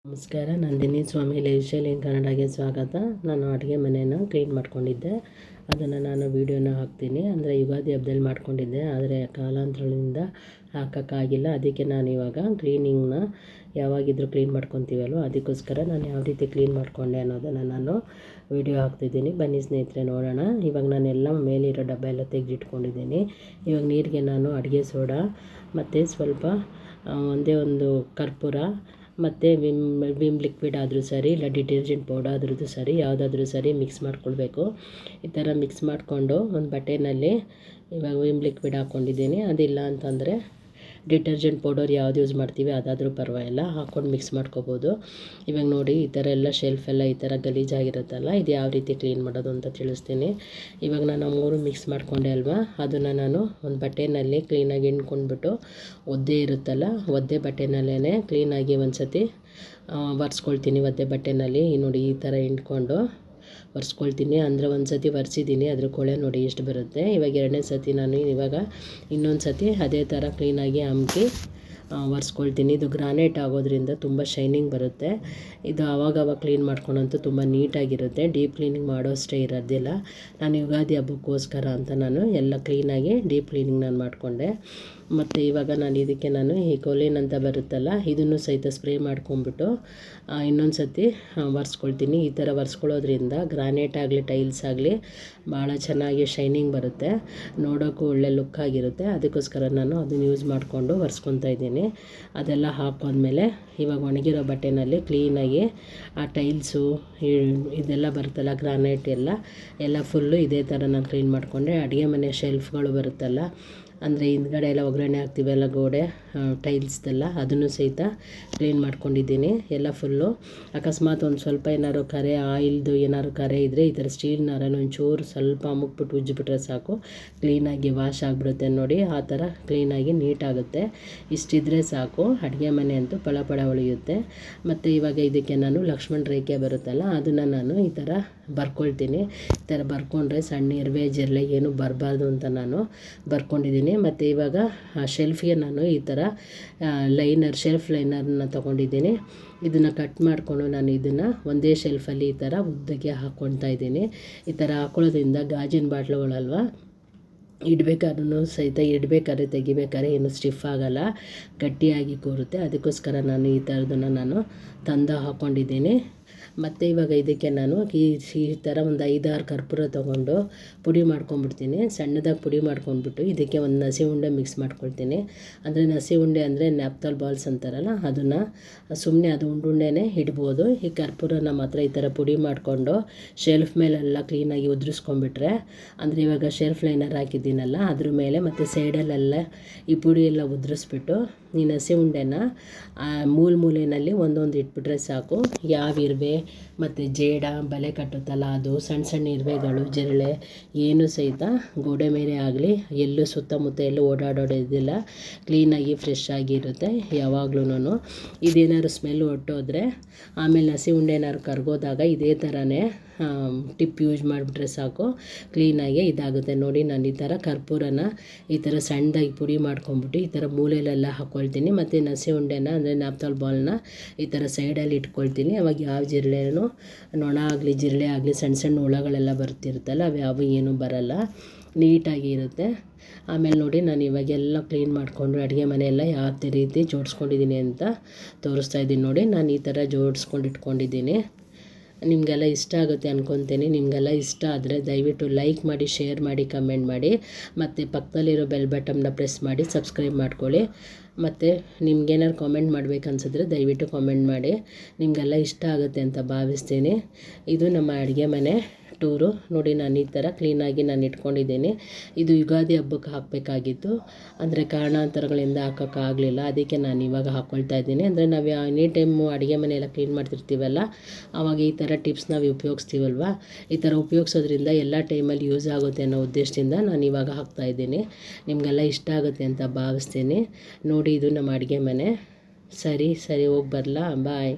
ನಮಸ್ಕಾರ, ನಂದಿನಿ ಸ್ವಾಮಿ life style ಇನ್ ಕನ್ನಡಗೆ ಸ್ವಾಗತ. ನಾನು ಅಡುಗೆ ಮನೆಯನ್ನು ಕ್ಲೀನ್ ಮಾಡ್ಕೊಂಡಿದ್ದೆ, ಅದನ್ನು ನಾನು ವೀಡಿಯೋನ ಹಾಕ್ತೀನಿ. ಅಂದರೆ ಯುಗಾದಿ ಹಬ್ಬದಲ್ಲಿ ಮಾಡ್ಕೊಂಡಿದ್ದೆ, ಆದರೆ ಕಾಲಾಂತರದಿಂದ ಹಾಕೋಕ್ಕಾಗಿಲ್ಲ. ಅದಕ್ಕೆ ನಾನು ಇವಾಗ ಕ್ಲೀನಿಂಗ್ನ ಯಾವಾಗಿದ್ದರೂ ಕ್ಲೀನ್ ಮಾಡ್ಕೊತೀವಲ್ವ, ಅದಕ್ಕೋಸ್ಕರ ನಾನು ಯಾವ ರೀತಿ ಕ್ಲೀನ್ ಮಾಡಿಕೊಂಡೆ ಅನ್ನೋದನ್ನು ನಾನು ವೀಡಿಯೋ ಹಾಕ್ತಿದ್ದೀನಿ. ಬನ್ನಿ ಸ್ನೇಹಿತರೆ, ನೋಡೋಣ. ಇವಾಗ ನಾನೆಲ್ಲ ಮೇಲಿರೋ ಡಬ್ಬ ಎಲ್ಲ ತೆಗೆದಿಟ್ಕೊಂಡಿದ್ದೀನಿ. ಇವಾಗ ನೀರಿಗೆ ನಾನು ಅಡುಗೆ ಸೋಡಾ ಮತ್ತು ಸ್ವಲ್ಪ ಒಂದೇ ಒಂದು ಕರ್ಪೂರ ಮತ್ತು ವಿಮ್ ಲಿಕ್ವಿಡ್ ಆದರೂ ಸರಿ, ಇಲ್ಲ ಡಿಟರ್ಜೆಂಟ್ ಪೌಡರ್ ಆದ್ರೂ ಸರಿ, ಯಾವುದಾದ್ರೂ ಸರಿ ಮಿಕ್ಸ್ ಮಾಡ್ಕೊಳ್ಬೇಕು. ಈ ಥರ ಮಿಕ್ಸ್ ಮಾಡಿಕೊಂಡು ಒಂದು ಬಟ್ಟೆಯಲ್ಲಿ ಇವಾಗ ವಿಮ್ ಲಿಕ್ವಿಡ್ ಹಾಕ್ಕೊಂಡಿದ್ದೀನಿ. ಅದಿಲ್ಲ ಅಂತಂದರೆ ಡಿಟರ್ಜೆಂಟ್ ಪೌಡರ್ ಯಾವ್ದು ಯೂಸ್ ಮಾಡ್ತೀವಿ ಅದಾದರೂ ಪರವಾಗಿಲ್ಲ, ಹಾಕ್ಕೊಂಡು ಮಿಕ್ಸ್ ಮಾಡ್ಕೋಬೋದು. ಇವಾಗ ನೋಡಿ, ಈ ಥರ ಎಲ್ಲ ಶೆಲ್ಫೆಲ್ಲ ಈ ಥರ ಗಲೀಜಾಗಿರುತ್ತಲ್ಲ, ಇದು ಯಾವ ರೀತಿ ಕ್ಲೀನ್ ಮಾಡೋದು ಅಂತ ತಿಳಿಸ್ತೀನಿ. ಇವಾಗ ನಾನು 3 ಮಿಕ್ಸ್ ಮಾಡಿಕೊಂಡೆ ಅಲ್ವಾ, ಅದನ್ನು ನಾನು ಒಂದು ಬಟ್ಟೆಯಲ್ಲಿ ಕ್ಲೀನಾಗಿ ಹಿಂಡ್ಕೊಂಡ್ಬಿಟ್ಟು, ಒದ್ದೆ ಇರುತ್ತಲ್ಲ, ಒದ್ದೆ ಬಟ್ಟೆನಲ್ಲೇ ಕ್ಲೀನಾಗಿ ಒಂದು ಸತಿ ಒರೆಸ್ಕೊಳ್ತೀನಿ. ಒದ್ದೆ ಬಟ್ಟೆನಲ್ಲಿ ನೋಡಿ ಈ ಥರ ಹಿಂಡ್ಕೊಂಡು ಒರೆಸ್ಕೊಳ್ತೀನಿ. ಅಂದರೆ ಒಂದು ಸತಿ ಒರೆಸಿದ್ದೀನಿ, ಅದ್ರ ಕೊಳೆ ನೋಡಿ ಎಷ್ಟು ಬರುತ್ತೆ. ಇವಾಗ 2ನೇ ಸತಿ ನಾನು ಇನ್ನೊಂದು ಸತಿ ಅದೇ ಥರ ಕ್ಲೀನಾಗಿ ಅಮ್ಕಿ ಒರೆಸ್ಕೊಳ್ತೀನಿ. ಇದು ಗ್ರಾನೈಟ್ ಆಗೋದ್ರಿಂದ ತುಂಬ ಶೈನಿಂಗ್ ಬರುತ್ತೆ. ಇದು ಆವಾಗವಾಗ ಕ್ಲೀನ್ ಮಾಡ್ಕೊಂಡಂತೂ ತುಂಬ ನೀಟಾಗಿರುತ್ತೆ. ಡೀಪ್ ಕ್ಲೀನಿಂಗ್ ಮಾಡೋ ಅಷ್ಟೇ ಇರೋದಿಲ್ಲ. ನಾನು ಯುಗಾದಿ ಹಬ್ಬಕ್ಕೋಸ್ಕರ ಅಂತ ನಾನು ಎಲ್ಲ ಕ್ಲೀನಾಗಿ ಡೀಪ್ ಕ್ಲೀನಿಂಗ್ ನಾನು ಮಾಡಿಕೊಂಡೆ. ಮತ್ತು ಇವಾಗ ನಾನು ಈ ಕೊಲಿನ್ ಅಂತ ಬರುತ್ತಲ್ಲ, ಇದನ್ನು ಸಹಿತ ಸ್ಪ್ರೇ ಮಾಡ್ಕೊಂಬಿಟ್ಟು ಇನ್ನೊಂದು ಸತಿ ಒರೆಸ್ಕೊಳ್ತೀನಿ. ಈ ಥರ ಒರೆಸ್ಕೊಳ್ಳೋದ್ರಿಂದ ಗ್ರಾನೈಟ್ ಆಗಲಿ ಟೈಲ್ಸ್ ಆಗಲಿ ಭಾಳ ಚೆನ್ನಾಗಿ ಶೈನಿಂಗ್ ಬರುತ್ತೆ, ನೋಡೋಕ್ಕೂ ಒಳ್ಳೆ ಲುಕ್ ಆಗಿರುತ್ತೆ. ಅದಕ್ಕೋಸ್ಕರ ನಾನು ಅದನ್ನು ಯೂಸ್ ಮಾಡಿಕೊಂಡು ಒರೆಸ್ಕೊತಾ ಇದ್ದೀನಿ. ಅದೆಲ್ಲ ಹಾಕೊಂಡ್ಮೇಲೆ ಇವಾಗ ಒಣಗಿರೋ ಬಟ್ಟೆನಲ್ಲಿ ಕ್ಲೀನಾಗಿ ಆ ಟೈಲ್ಸು ಇದೆಲ್ಲ ಬರುತ್ತಲ್ಲ, ಗ್ರಾನೈಟ್ ಎಲ್ಲ ಫುಲ್ಲು ಇದೇ ಥರ ನಾನು ಕ್ಲೀನ್ ಮಾಡಿಕೊಂಡೆ. ಅಡುಗೆ ಮನೆ ಶೆಲ್ಫ್ಗಳು ಬರುತ್ತಲ್ಲ, ಅಂದರೆ ಹಿಂದ್ಗಡೆ ಎಲ್ಲ ಒಗ್ಗರಣೆ ಹಾಕ್ತೀವಲ್ಲ ಗೋಡೆ ಟೈಲ್ಸ್ದೆಲ್ಲ, ಅದನ್ನು ಸಹಿತ ಕ್ಲೀನ್ ಮಾಡ್ಕೊಂಡಿದ್ದೀನಿ ಎಲ್ಲ ಫುಲ್ಲು. ಅಕಸ್ಮಾತ್ ಒಂದು ಸ್ವಲ್ಪ ಏನಾದ್ರು ಕರೆ ಆಯಿಲ್ದು ಏನಾದ್ರು ಕರೆ ಇದ್ದರೆ ಈ ಥರ ಸ್ಟೀಲ್ನಾರನ್ನು ಒಂಚೂರು ಸ್ವಲ್ಪ ಅಮುಕ್ಬಿಟ್ಟು ಉಜ್ಜಿಬಿಟ್ರೆ ಸಾಕು, ಕ್ಲೀನಾಗಿ ವಾಶ್ ಆಗಿಬಿಡುತ್ತೆ. ನೋಡಿ, ಆ ಥರ ಕ್ಲೀನಾಗಿ ನೀಟಾಗುತ್ತೆ. ಇಷ್ಟಿದ್ರೆ ಸಾಕು, ಅಡುಗೆ ಮನೆ ಅಂತೂ ಪಳ ಉಳಿಯುತ್ತೆ. ಮತ್ತು ಇವಾಗ ಇದಕ್ಕೆ ನಾನು ಲಕ್ಷ್ಮಣ ರೇಖೆ ಬರುತ್ತಲ್ಲ, ಅದನ್ನು ನಾನು ಈ ಥರ ಬರ್ಕೊಳ್ತೀನಿ. ಈ ಥರ ಬರ್ಕೊಂಡ್ರೆ ಸಣ್ಣ ಇರುವೆ ಜಿರಳೆ ಏನು ಬರಬಾರ್ದು ಅಂತ ನಾನು ಬರ್ಕೊಂಡಿದ್ದೀನಿ. ಮತ್ತು ಇವಾಗ ಶೆಲ್ಫ್ಗೆ ನಾನು ಈ ಥರ ಶೆಲ್ಫ್ ಲೈನರ್ನ ತೊಗೊಂಡಿದ್ದೀನಿ. ಇದನ್ನು ಕಟ್ ಮಾಡಿಕೊಂಡು ನಾನು ಇದನ್ನು ಒಂದೇ ಶೆಲ್ಫಲ್ಲಿ ಈ ಥರ ಉದ್ದಕ್ಕೆ ಹಾಕ್ಕೊಳ್ತಾ ಇದ್ದೀನಿ. ಈ ಥರ ಹಾಕ್ಕೊಳ್ಳೋದ್ರಿಂದ ಗಾಜಿನ ಬಾಟ್ಲುಗಳಲ್ವ, ಇಡಬೇಕಾದ್ರೆ ತೆಗಿಬೇಕಾದ್ರೆ ಏನು ಸ್ಟಿಫ್ ಆಗೋಲ್ಲ, ಗಟ್ಟಿಯಾಗಿ ಕೂರುತ್ತೆ. ಅದಕ್ಕೋಸ್ಕರ ನಾನು ಈ ಥರದನ್ನು ನಾನು ತಂದು ಹಾಕ್ಕೊಂಡಿದ್ದೀನಿ. ಮತ್ತು ಇವಾಗ ಇದಕ್ಕೆ ನಾನು ಈ ಥರ ಒಂದು 5-6 ಕರ್ಪೂರ ತೊಗೊಂಡು ಪುಡಿ ಮಾಡ್ಕೊಂಡ್ಬಿಡ್ತೀನಿ. ಸಣ್ಣದಾಗಿ ಪುಡಿ ಮಾಡ್ಕೊಂಡ್ಬಿಟ್ಟು ಇದಕ್ಕೆ ಒಂದು ನಸಿ ಉಂಡೆ ಮಿಕ್ಸ್ ಮಾಡ್ಕೊಳ್ತೀನಿ. ಅಂದರೆ ನಸಿ ಉಂಡೆ ಅಂದರೆ ನ್ಯಾಪ್ತಾಲ್ ಬಾಲ್ಸ್ ಅಂತಾರಲ್ಲ, ಅದನ್ನು ಸುಮ್ಮನೆ ಅದು ಉಂಡುಂಡೆನೇ ಇಡ್ಬೋದು. ಈ ಕರ್ಪೂರನ ಮಾತ್ರ ಈ ಥರ ಪುಡಿ ಮಾಡಿಕೊಂಡು ಶೆಲ್ಫ್ ಮೇಲೆಲ್ಲ ಕ್ಲೀನಾಗಿ ಉದುರಿಸ್ಕೊಂಡ್ಬಿಟ್ರೆ, ಅಂದರೆ ಇವಾಗ ಶೆಲ್ಫ್ ಲೈನರ್ ಹಾಕಿದ್ದೀನಲ್ಲ ಅದ್ರ ಮೇಲೆ ಮತ್ತು ಸೈಡಲ್ಲೆಲ್ಲ ಈ ಪುಡಿ ಎಲ್ಲ ಉದುರಿಸ್ಬಿಟ್ಟು ಈ ನಸಿ ಉಂಡೆನ ಮೂಲೆಯಲ್ಲಿ ಒಂದೊಂದು ಇಟ್ಬಿಟ್ರೆ ಸಾಕು. ಯಾವ ಇರುವೆ ಮತ್ತು ಜೇಡ ಬಲೆ ಕಟ್ಟುತ್ತಲ್ಲ, ಅದು ಸಣ್ಣ ಇರುವೆಗಳು ಜಿರಳೆ ಏನು ಸಹಿತ ಗೋಡೆ ಮೇಲೆ ಆಗಲಿ ಎಲ್ಲೂ ಸುತ್ತಮುತ್ತ ಎಲ್ಲೂ ಓಡಾಡೋದಿಲ್ಲ, ಕ್ಲೀನಾಗಿ ಫ್ರೆಶ್ ಆಗಿರುತ್ತೆ ಯಾವಾಗ್ಲೂ. ಇದೇನಾದ್ರು ಸ್ಮೆಲ್ ಹೊಟ್ಟೋದ್ರೆ ಆಮೇಲೆ ನಸಿ ಉಂಡೆ ಏನಾದ್ರು ಕರ್ಗೋದಾಗ ಇದೇ ಥರನೇ ಟಿಪ್ ಯೂಸ್ ಮಾಡಿಬಿಟ್ರೆ ಸಾಕು, ಕ್ಲೀನಾಗಿ ಇದಾಗುತ್ತೆ. ನೋಡಿ, ನಾನು ಈ ಥರ ಕರ್ಪೂರನ ಈ ಥರ ಸಣ್ಣದಾಗಿ ಪುಡಿ ಮಾಡ್ಕೊಂಬಿಟ್ಟು ಈ ಥರ ಮೂಲೆಯಲ್ಲೆಲ್ಲ ಹಾಕ್ಕೊಳ್ತೀನಿ. ಮತ್ತು ನಸಿ ಉಂಡೆನ ಅಂದರೆ ನ್ಯಾಪ್ತಾಲ್ ಬಾಲ್ನ ಈ ಥರ ಸೈಡಲ್ಲಿ ಇಟ್ಕೊಳ್ತೀನಿ. ಅವಾಗ ಯಾವ ಜಿರಳೆನೂ, ನೊಣ ಆಗಲಿ ಜಿರಳೆ ಆಗಲಿ ಸಣ್ಣ ಹುಳಗಳೆಲ್ಲ ಬರ್ತಿರುತ್ತಲ್ಲ, ಅವು ಏನೂ ಬರಲ್ಲ, ನೀಟಾಗಿ ಇರುತ್ತೆ. ಆಮೇಲೆ ನೋಡಿ, ನಾನು ಇವಾಗೆಲ್ಲ ಕ್ಲೀನ್ ಮಾಡಿಕೊಂಡು ಅಡುಗೆ ಮನೆಯೆಲ್ಲ ಯಾವ ರೀತಿ ಜೋಡಿಸ್ಕೊಂಡಿದ್ದೀನಿ ಅಂತ ತೋರಿಸ್ತಾ ಇದ್ದೀನಿ. ನೋಡಿ, ನಾನು ಈ ಥರ ಜೋಡಿಸ್ಕೊಂಡು ಇಟ್ಕೊಂಡಿದ್ದೀನಿ. ನಿಮಗೆಲ್ಲ ಇಷ್ಟ ಆಗುತ್ತೆ ಅಂದ್ಕೊತೀನಿ. ನಿಮಗೆಲ್ಲ ಇಷ್ಟ ಆದರೆ ದಯವಿಟ್ಟು ಲೈಕ್ ಮಾಡಿ, ಶೇರ್ ಮಾಡಿ, ಕಮೆಂಟ್ ಮಾಡಿ, ಮತ್ತು ಪಕ್ಕದಲ್ಲಿರೋ ಬೆಲ್ ಬಟನ್ನ ಪ್ರೆಸ್ ಮಾಡಿ ಸಬ್ಸ್ಕ್ರೈಬ್ ಮಾಡ್ಕೊಳ್ಳಿ. ಮತ್ತು ನಿಮ್ಗೇನಾದ್ರು ಕಾಮೆಂಟ್ ಮಾಡಬೇಕನ್ಸಿದ್ರೆ ದಯವಿಟ್ಟು ಕಾಮೆಂಟ್ ಮಾಡಿ. ನಿಮಗೆಲ್ಲ ಇಷ್ಟ ಆಗುತ್ತೆ ಅಂತ ಭಾವಿಸ್ತೀನಿ. ಇದು ನಮ್ಮ ಅಡುಗೆ ಮನೆ ಟೂರು. ನೋಡಿ, ನಾನು ಈ ಥರ ಕ್ಲೀನಾಗಿ ನಾನು ಇಟ್ಕೊಂಡಿದ್ದೀನಿ. ಇದು ಯುಗಾದಿ ಹಬ್ಬಕ್ಕೆ ಹಾಕಬೇಕಾಗಿತ್ತು, ಅಂದರೆ ಕಾರಣಾಂತರಗಳಿಂದ ಹಾಕೋಕ್ಕಾಗಲಿಲ್ಲ. ಅದಕ್ಕೆ ನಾನು ಇವಾಗ ಹಾಕ್ಕೊಳ್ತಾ ಇದ್ದೀನಿ. ಅಂದರೆ ನಾವು ಎನಿ ಟೈಮು ಅಡುಗೆ ಮನೆಯೆಲ್ಲ ಕ್ಲೀನ್ ಮಾಡ್ತಿರ್ತೀವಲ್ಲ, ಆವಾಗ ಈ ಥರ ಟಿಪ್ಸ್ ನಾವು ಉಪಯೋಗಿಸ್ತೀವಲ್ವ, ಈ ಥರ ಉಪಯೋಗಿಸೋದ್ರಿಂದ ಎಲ್ಲ ಟೈಮಲ್ಲಿ ಯೂಸ್ ಆಗುತ್ತೆ ಅನ್ನೋ ಉದ್ದೇಶದಿಂದ ನಾನು ಇವಾಗ ಹಾಕ್ತಾಯಿದ್ದೀನಿ. ನಿಮಗೆಲ್ಲ ಇಷ್ಟ ಆಗುತ್ತೆ ಅಂತ ಭಾವಿಸ್ತೀನಿ. ನೋಡಿ, ಇದು ನಮ್ಮ ಅಡುಗೆ ಮನೆ. ಸರಿ ಹೋಗಿ ಬರಲಾ, ಬಾಯ್.